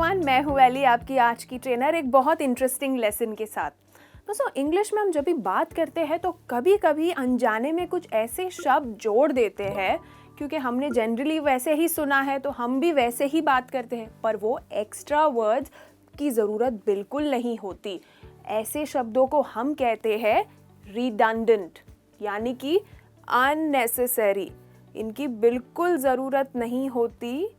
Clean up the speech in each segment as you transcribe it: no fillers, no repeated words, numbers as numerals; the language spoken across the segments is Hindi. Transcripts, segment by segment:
एवरीवन, मैं हूँ एली, आपकी आज की ट्रेनर, एक बहुत इंटरेस्टिंग लेसन के साथ। दोस्तों, इंग्लिश में हम जब भी बात करते हैं तो कभी कभी अनजाने में कुछ ऐसे शब्द जोड़ देते हैं क्योंकि हमने जनरली वैसे ही सुना है तो हम भी वैसे ही बात करते हैं, पर वो एक्स्ट्रा वर्ड्स की ज़रूरत बिल्कुल नहीं होती। ऐसे शब्दों को हम कहते हैं रिडंडेंट, यानी कि अननेसेसरी। इनकी बिल्कुल ज़रूरत नहीं होती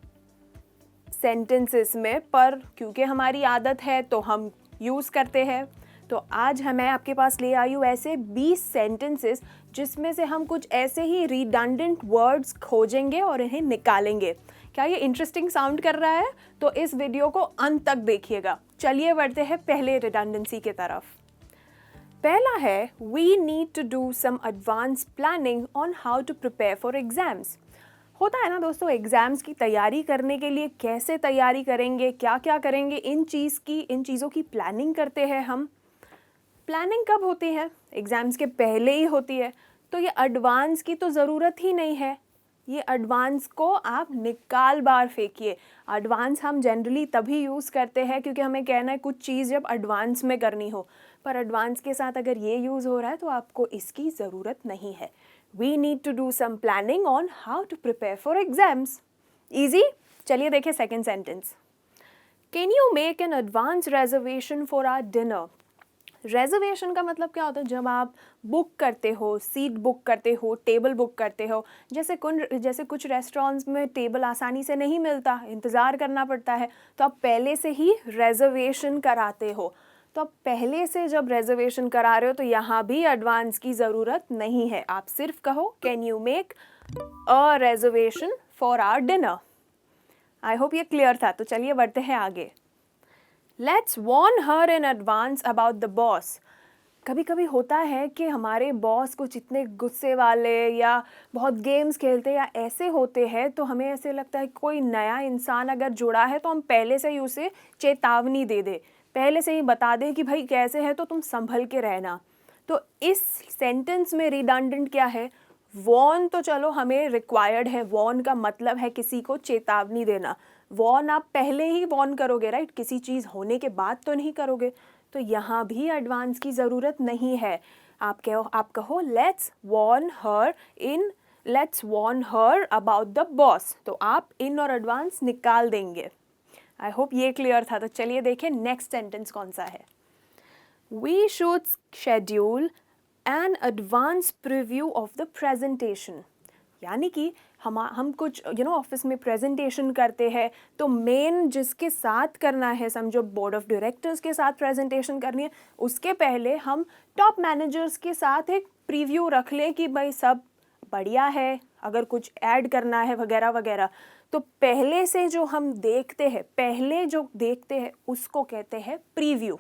सेंटेंसेस में, पर क्योंकि हमारी आदत है तो हम यूज़ करते हैं। तो आज मैं आपके पास ले आई हूँ ऐसे 20 सेंटेंसेस जिसमें से हम कुछ ऐसे ही रिडंडेंट वर्ड्स खोजेंगे और इन्हें निकालेंगे। क्या ये इंटरेस्टिंग साउंड कर रहा है? तो इस वीडियो को अंत तक देखिएगा। चलिए बढ़ते हैं पहले रिडंडेंसी की तरफ। पहला है, we need to do some advance planning on how to prepare for exams. होता है ना दोस्तों, एग्ज़ाम्स की तैयारी करने के लिए कैसे तैयारी करेंगे, क्या क्या करेंगे, इन चीज़ों की प्लानिंग करते हैं हम। प्लानिंग कब होती है? एग्ज़ाम्स के पहले ही होती है। तो ये एडवांस की तो ज़रूरत ही नहीं है। ये एडवांस को आप निकाल बाहर फेंकिए। एडवांस हम जनरली तभी यूज़ करते हैं क्योंकि हमें कहना है कुछ चीज़ जब एडवांस में करनी हो, पर एडवांस के साथ अगर ये यूज़ हो रहा है तो आपको इसकी ज़रूरत नहीं है। We need to do some planning on how to prepare for exams. Easy? चलिए देखें second sentence. Can you make an advance reservation for our dinner? Reservation का मतलब क्या होता है? जब आप बुक करते हो, सीट बुक करते हो, टेबल बुक करते हो। जैसे कुछ रेस्टोरेंट्स में टेबल आसानी से नहीं मिलता, इंतज़ार करना पड़ता है, तो आप पहले से ही रेजर्वेशन कराते हो। तो आप पहले से जब रेजर्वेशन करा रहे हो तो यहाँ भी एडवांस की ज़रूरत नहीं है। आप सिर्फ कहो, can you make a reservation for our dinner. I hope ये क्लियर था। तो चलिए बढ़ते हैं आगे। Let's warn her in advance about the boss. कभी कभी होता है कि हमारे बॉस कुछ इतने गुस्से वाले या बहुत गेम्स खेलते या ऐसे होते हैं, तो हमें ऐसे लगता है कोई नया इंसान अगर जुड़ा है तो हम पहले से ही उसे चेतावनी दे दे, पहले से ही बता दें कि भाई कैसे है तो तुम संभल के रहना। तो इस सेंटेंस में रिडंडेंट क्या है? वॉर्न तो चलो हमें रिक्वायर्ड है। वॉर्न का मतलब है किसी को चेतावनी देना। वॉर्न आप पहले ही वॉर्न करोगे, राइट? किसी चीज़ होने के बाद तो नहीं करोगे। तो यहाँ भी एडवांस की ज़रूरत नहीं है। आप कहो let's warn her about the boss. तो आप इन और एडवांस निकाल देंगे। आई होप ये क्लियर था। तो चलिए देखें नेक्स्ट सेंटेंस कौन सा है। We should schedule an advance preview of the presentation. यानी कि हम कुछ ऑफिस में प्रेजेंटेशन करते हैं, तो मेन जिसके साथ करना है, समझो बोर्ड ऑफ डायरेक्टर्स के साथ प्रेजेंटेशन करनी है, उसके पहले हम टॉप मैनेजर्स के साथ एक प्रीव्यू रख लें कि भाई सब बढ़िया है, अगर कुछ ऐड करना है वगैरह वगैरह। तो पहले से जो हम देखते हैं उसको कहते हैं प्रीव्यू।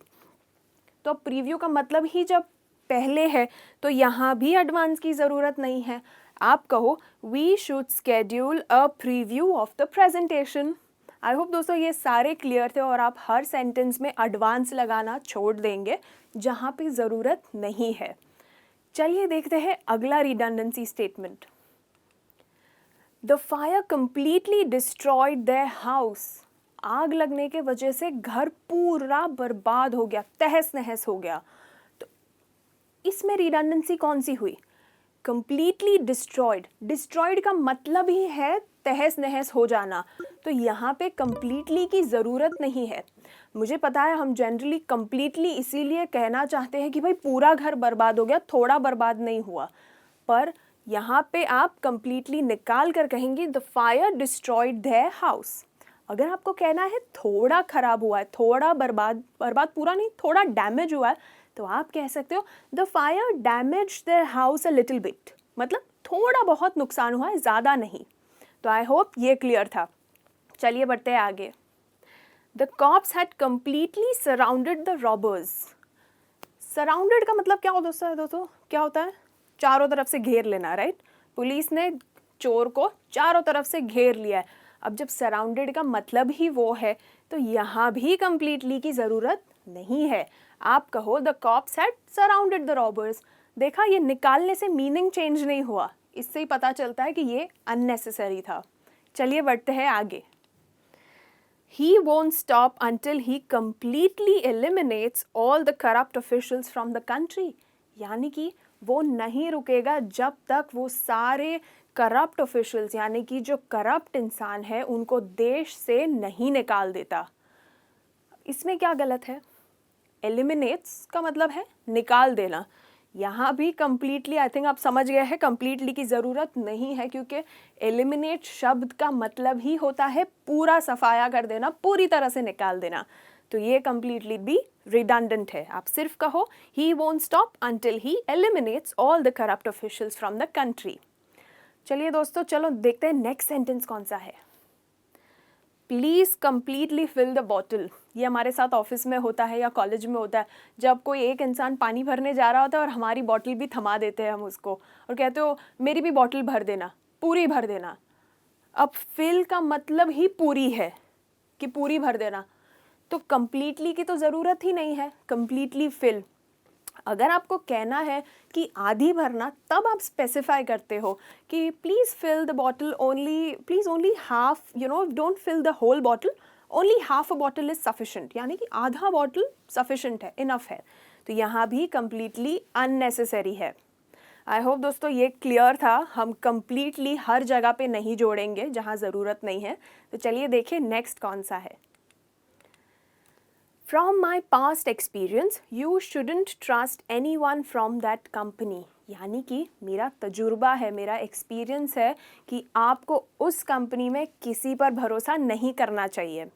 तो प्रीव्यू का मतलब ही जब पहले है, तो यहाँ भी एडवांस की ज़रूरत नहीं है। आप कहो we should schedule a preview of the presentation. I hope दोस्तों ये सारे क्लियर थे और आप हर सेंटेंस में एडवांस लगाना छोड़ देंगे जहाँ पे ज़रूरत नहीं है। चलिए देखते हैं अगला redundancy statement. The fire completely destroyed their house. आग लगने के वजह से घर पूरा बर्बाद हो गया, तहस नहस हो गया। तो इसमें रिडंडेंसी कौन सी हुई? Completely destroyed. डिस्ट्रॉयड का मतलब ही है तहस नहस हो जाना। तो यहाँ पे कंप्लीटली की ज़रूरत नहीं है। मुझे पता है हम जनरली कंप्लीटली इसीलिए कहना चाहते हैं कि भाई पूरा घर बर्बाद हो गया, थोड़ा बर्बाद नहीं हुआ, पर यहाँ पे आप कंप्लीटली निकाल कर कहेंगे the fire destroyed their house. अगर आपको कहना है थोड़ा खराब हुआ है, थोड़ा बर्बाद पूरा नहीं, थोड़ा डैमेज हुआ है, तो आप कह सकते हो the fire damaged their house a little bit. मतलब थोड़ा बहुत नुकसान हुआ है, ज़्यादा नहीं। तो आई होप ये क्लियर था। चलिए बढ़ते हैं आगे। The cops had completely surrounded the robbers. Surrounded का मतलब क्या होता है दोस्तों? क्या होता है? चारों तरफ से घेर लेना, राइट? पुलिस ने चोर को चारों तरफ से घेर लिया है। अब जब सराउंडेड का मतलब ही वो है, तो यहाँ भी कंप्लीटली की ज़रूरत नहीं है। आप कहो the cops had surrounded the robbers. देखा, ये निकालने से मीनिंग चेंज नहीं हुआ, इससे ही पता चलता है कि ये अननेसेसरी था। चलिए बढ़ते हैं आगे। He won't stop until he completely eliminates all the corrupt officials from the country. यानी कि वो नहीं रुकेगा जब तक वो सारे करप्ट ऑफिशियल्स यानी कि जो करप्ट इंसान है उनको देश से नहीं निकाल देता। इसमें क्या गलत है? एलिमिनेट्स का मतलब है निकाल देना। यहाँ भी कम्प्लीटली आई थिंक आप समझ गए हैं, कम्प्लीटली की ज़रूरत नहीं है क्योंकि एलिमिनेट शब्द का मतलब ही होता है पूरा सफाया कर देना, पूरी तरह से निकाल देना। तो ये कम्प्लीटली भी रिडंडेंट है। आप सिर्फ कहो he won't stop until he eliminates all the corrupt officials from the country. चलिए दोस्तों, चलो देखते हैं नेक्स्ट सेंटेंस कौन सा है। Please completely fill the bottle. ये हमारे साथ ऑफिस में होता है या कॉलेज में होता है, जब कोई एक इंसान पानी भरने जा रहा होता है और हमारी बॉटल भी थमा देते हैं हम उसको और कहते हो मेरी भी बॉटल भर देना, पूरी भर देना। अब फिल का मतलब ही पूरी है कि पूरी भर देना, तो कम्प्लीटली की तो ज़रूरत ही नहीं है। कम्प्लीटली फिल, अगर आपको कहना है कि आधी भरना तब आप स्पेसिफाई करते हो कि please fill the bottle only, please only half, you know, don't fill the whole bottle, only half a bottle is sufficient, यानी कि आधा बॉटल सफिशेंट है, इनफ है। तो यहाँ भी कम्प्लीटली अननेसेसरी है। आई होप दोस्तों ये क्लियर था। हम कम्प्लीटली हर जगह पे नहीं जोड़ेंगे जहाँ ज़रूरत नहीं है। तो चलिए देखिए नेक्स्ट कौन सा है। From my past experience, you shouldn't trust anyone from that company. यानी कि मेरा तजुर्बा है, मेरा एक्सपीरियंस है कि आपको उस कंपनी में किसी पर भरोसा नहीं करना चाहिए।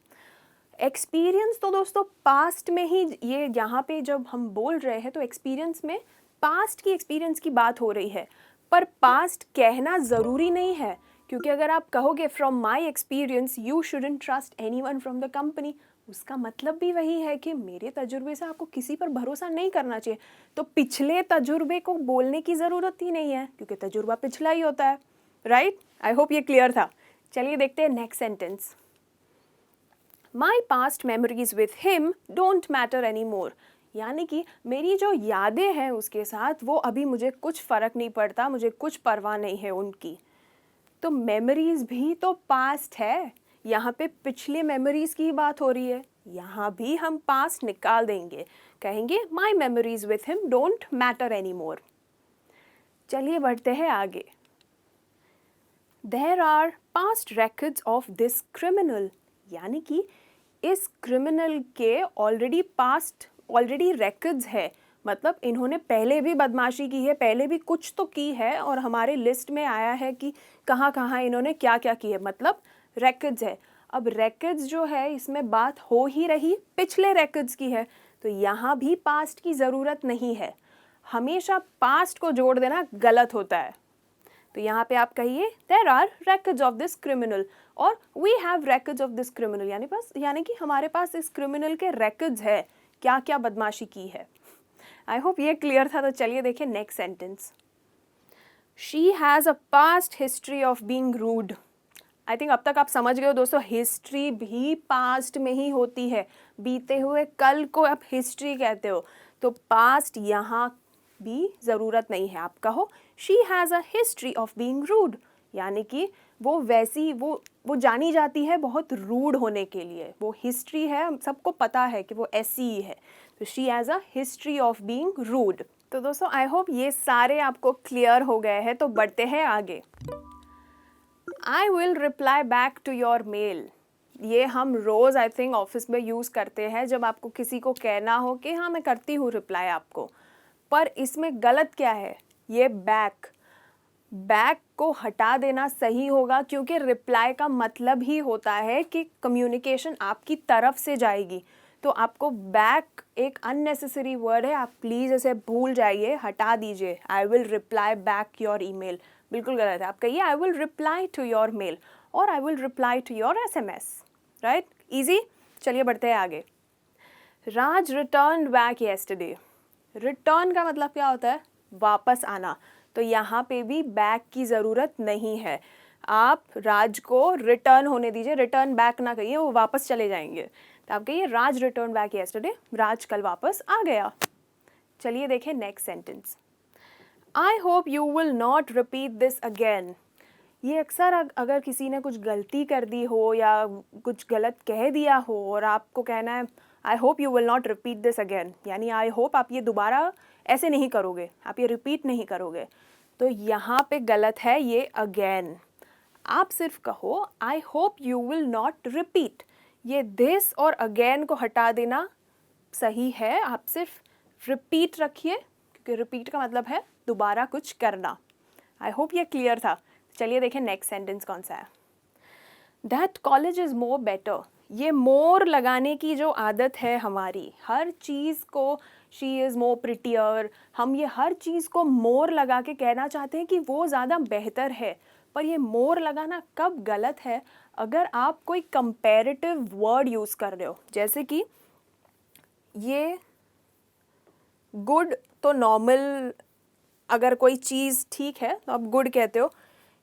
एक्सपीरियंस तो दोस्तों पास्ट में ही, ये यहाँ पे जब हम बोल रहे हैं तो एक्सपीरियंस में पास्ट की एक्सपीरियंस की बात हो रही है, पर पास्ट कहना ज़रूरी नहीं है, क्योंकि अगर आप कहोगे from my experience you shouldn't trust anyone from the company, उसका मतलब भी वही है कि मेरे तजुर्बे से आपको किसी पर भरोसा नहीं करना चाहिए। तो पिछले तजुर्बे को बोलने की ज़रूरत ही नहीं है क्योंकि तजुर्बा पिछला ही होता है, राइट? आई होप ये क्लियर था। चलिए देखते हैं next sentence. My past memories with him don't matter any मोर। यानी कि मेरी जो यादें हैं उसके साथ वो अभी मुझे कुछ फ़र्क नहीं पड़ता, मुझे कुछ परवाह नहीं है उनकी। तो मेमोरीज भी तो पास्ट है, यहाँ पे पिछले मेमोरीज की ही बात हो रही है। यहाँ भी हम पास्ट निकाल देंगे, कहेंगे my memories with him don't matter any more. चलिए बढ़ते हैं आगे। There are past records of this criminal. यानी कि इस क्रिमिनल के ऑलरेडी records है, मतलब इन्होंने पहले भी बदमाशी की है, पहले भी कुछ तो की है और हमारे लिस्ट में आया है कि कहाँ कहाँ इन्होंने क्या क्या की है, मतलब records है। अब records जो है इसमें बात हो ही रही पिछले records की है, तो यहाँ भी पास्ट की ज़रूरत नहीं है। हमेशा पास्ट को जोड़ देना गलत होता है। तो यहाँ पे आप कहिए there are records of this criminal और we have records of this criminal, यानी कि हमारे पास इस क्रिमिनल के records है, क्या क्या बदमाशी की है। आई होप ये क्लियर था। तो चलिए देखिए next sentence. She has a past history of being rude. I think अब तक आप समझ गए हो दोस्तों, हिस्ट्री भी पास्ट में ही होती है। बीते हुए कल को आप हिस्ट्री कहते हो, तो पास्ट यहाँ भी ज़रूरत नहीं है। आप कहो she has a history of being rude, यानी कि वो वैसी वो जानी जाती है बहुत रूड होने के लिए। वो हिस्ट्री है, सबको पता है कि वो ऐसी ही है। तो she has a history of being rude. तो दोस्तों आई होप ये सारे आपको क्लियर हो गए हैं। तो बढ़ते हैं आगे। I will reply back to your mail. ये हम रोज़ आई थिंक ऑफिस में यूज़ करते हैं जब आपको किसी को कहना हो कि हाँ मैं करती हूँ रिप्लाई आपको। पर इसमें गलत क्या है? ये बैक को हटा देना सही होगा, क्योंकि रिप्लाई का मतलब ही होता है कि कम्युनिकेशन आपकी तरफ से जाएगी। तो आपको बैक एक अननेसेसरी वर्ड है, आप प्लीज़ इसे भूल जाइए, हटा दीजिए। I will reply back your email बिल्कुल गलत है। आप कहिए I will reply to your mail और I will reply to your SMS, right? Easy. चलिए बढ़ते हैं आगे। Raj return back yesterday. Return का मतलब क्या होता है? वापस आना। तो यहाँ पे भी बैक की ज़रूरत नहीं है। आप राज को रिटर्न होने दीजिए, रिटर्न बैक ना कहिए, वो वापस चले जाएंगे। तो आप कहिए राज रिटर्न बैक येस्टरडे, राज कल वापस आ गया। चलिए देखें next sentence. I hope you will not repeat this again. ये अक्सर अगर किसी ने कुछ गलती कर दी हो या कुछ गलत कह दिया हो और आपको कहना है I hope you will not repeat this again, यानी आई होप आप ये दोबारा ऐसे नहीं करोगे, आप ये रिपीट नहीं करोगे। तो यहाँ पे गलत है ये अगेन। आप सिर्फ कहो I hope you will not repeat. ये दिस और अगेन को हटा देना सही है, आप सिर्फ रिपीट रखिए, क्योंकि रिपीट का मतलब है दोबारा कुछ करना। आई होप ये क्लियर था। चलिए देखें नेक्स्ट सेंटेंस कौन सा है। That college is more better. ये मोर लगाने की जो आदत है हमारी, हर चीज़ को शी इज़ मोर प्रिटियर, हम ये हर चीज़ को मोर लगा के कहना चाहते हैं कि वो ज़्यादा बेहतर है। पर ये मोर लगाना कब गलत है? अगर आप कोई कंपैरेटिव वर्ड यूज़ कर रहे हो, जैसे कि ये गुड तो नॉर्मल, अगर कोई चीज़ ठीक है तो आप गुड कहते हो।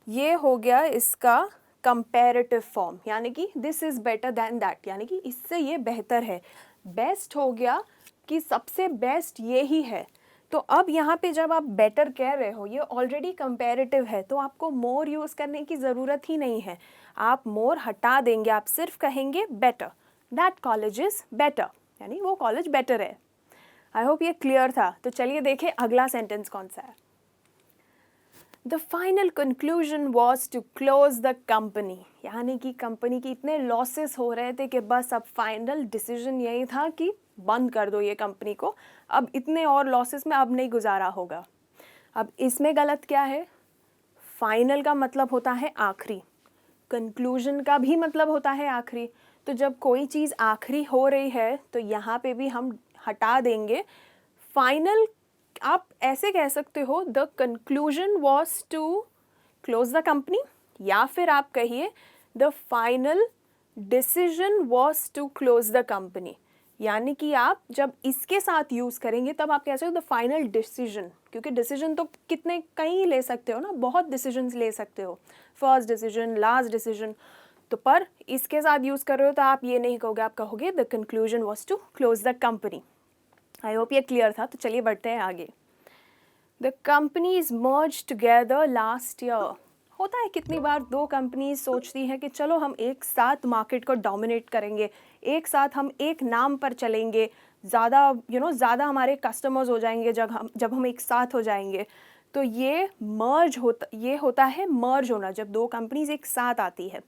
ये हो गया इसका कंपैरेटिव फॉर्म, यानी कि this is better than that, यानी कि इससे ये बेहतर है। बेस्ट हो गया कि सबसे बेस्ट ये ही है। तो अब यहाँ पे जब आप बेटर कह रहे हो, ये ऑलरेडी कंपैरेटिव है, तो आपको मोर यूज़ करने की ज़रूरत ही नहीं है। आप मोर हटा देंगे, आप सिर्फ कहेंगे better. That college is better, यानी वो कॉलेज बेटर है। आई होप ये क्लियर था। तो चलिए देखें अगला सेंटेंस कौन सा है। The final conclusion was to close the company, यानी कि कंपनी की इतने लॉसेस हो रहे थे कि बस अब फाइनल डिसीजन यही था कि बंद कर दो ये कंपनी को, अब इतने और लॉसेस में अब नहीं गुजारा होगा। अब इसमें गलत क्या है? फाइनल का मतलब होता है आखिरी, कंक्लूजन का भी मतलब होता है आखिरी। तो जब कोई चीज़ आखिरी हो रही है तो यहाँ पे भी हम हटा देंगे फाइनल। आप ऐसे कह सकते हो the conclusion was to close the company, या फिर आप कहिए the final decision was to close the company, यानी कि आप जब इसके साथ यूज़ करेंगे तब आप कह सकते हो द फाइनल डिसीजन, क्योंकि डिसीजन तो कितने कई ले सकते हो ना, बहुत डिसीजंस ले सकते हो, फर्स्ट डिसीजन, लास्ट डिसीजन। तो पर इसके साथ यूज़ कर रहे हो तो आप ये नहीं कहोगे, आप कहोगे the conclusion was to close the company. I hope ये क्लियर था। तो चलिए बढ़ते हैं आगे। The companies merge together last year. होता है कितनी बार दो कंपनीज सोचती हैं कि चलो हम एक साथ मार्केट को डोमिनेट करेंगे, एक साथ हम एक नाम पर चलेंगे, ज़्यादा ज़्यादा हमारे कस्टमर्स हो जाएंगे जब हम एक साथ हो जाएंगे। तो ये होता है मर्ज होना, जब दो कंपनीज एक साथ आती है।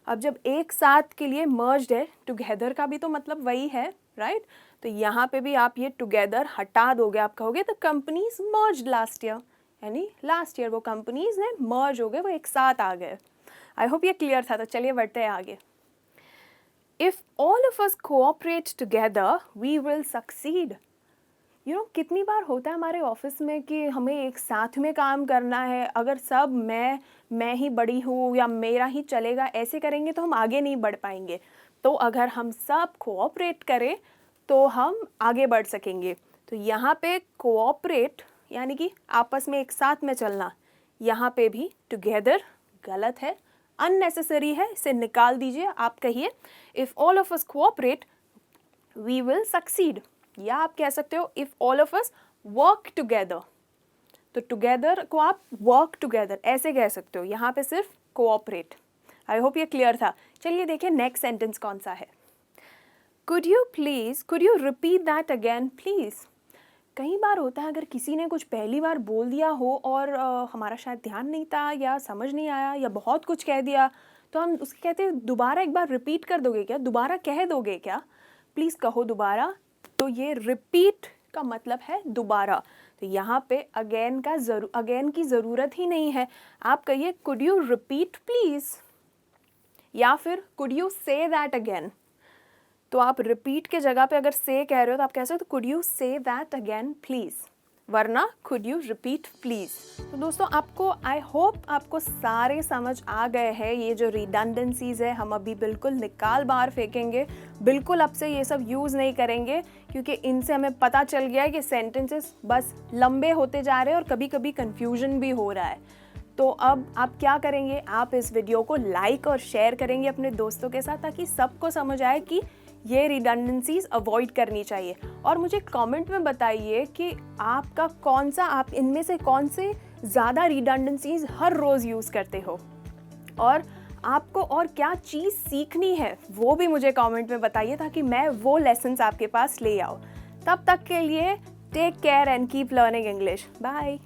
अब जब एक साथ के लिए मर्ज्ड है, टुगेदर का भी तो मतलब वही है, राइट? तो यहाँ पे भी आप ये टुगेदर हटा दोगे, आप कहोगे the companies merged last year, यानी लास्ट ईयर वो कंपनीज ने मर्ज हो गए, वो एक साथ आ गए। आई होप ये क्लियर था। तो चलिए बढ़ते हैं आगे। If all of us cooperate together we will succeed. कितनी बार होता है हमारे ऑफिस में कि हमें एक साथ में काम करना है, अगर सब मैं ही बड़ी हूँ या मेरा ही चलेगा ऐसे करेंगे तो हम आगे नहीं बढ़ पाएंगे। तो अगर हम सब कोऑपरेट करें तो हम आगे बढ़ सकेंगे। तो यहाँ पे कोऑपरेट यानी कि आपस में एक साथ में चलना, यहाँ पे भी टुगेदर गलत है, अननेसेसरी है, इसे निकाल दीजिए। आप कहिए if all of us cooperate we will succeed, या आप कह सकते हो if all of us work together. तो टुगेदर को आप वर्क टुगेदर ऐसे कह सकते हो, यहाँ पे सिर्फ कोऑपरेट। आई होप ये क्लियर था। चलिए देखिए नेक्स्ट सेंटेंस कौन सा है। Could you repeat that again please. कई बार होता है अगर किसी ने कुछ पहली बार बोल दिया हो और हमारा शायद ध्यान नहीं था या समझ नहीं आया या बहुत कुछ कह दिया, तो हम उसके कहते हैं दोबारा एक बार रिपीट कर दोगे क्या, दोबारा कह दोगे क्या, प्लीज़ कहो दोबारा। तो ये रिपीट का मतलब है दोबारा। तो यहाँ पे अगेन की ज़रूरत ही नहीं है। आप कहिए कुड यू रिपीट प्लीज़, या फिर could you say that again. तो आप रिपीट के जगह पे अगर से कह रहे हो तो आप कह सकते हो could you say that again please, वरना कुड यू रिपीट प्लीज़। तो दोस्तों आपको आई होप आपको सारे समझ आ गए हैं। ये जो रिडंडेंसीज है हम अभी बिल्कुल निकाल बाहर फेंकेंगे, बिल्कुल अब से ये सब यूज़ नहीं करेंगे, क्योंकि इनसे हमें पता चल गया है कि सेंटेंसेस बस लंबे होते जा रहे हैं और कभी कभी कन्फ्यूजन भी हो रहा है। तो अब आप क्या करेंगे, आप इस वीडियो को लाइक और शेयर करेंगे अपने दोस्तों के साथ, ताकि सबको समझ आए कि ये रिडंडेंसीज अवॉइड करनी चाहिए। और मुझे कमेंट में बताइए कि आप इनमें से कौन से ज़्यादा रिडंडेंसीज हर रोज़ यूज़ करते हो। और आपको और क्या चीज़ सीखनी है वो भी मुझे कमेंट में बताइए ताकि मैं वो लेसन्स आपके पास ले आऊँ। तब तक के लिए take care and keep learning English. Bye.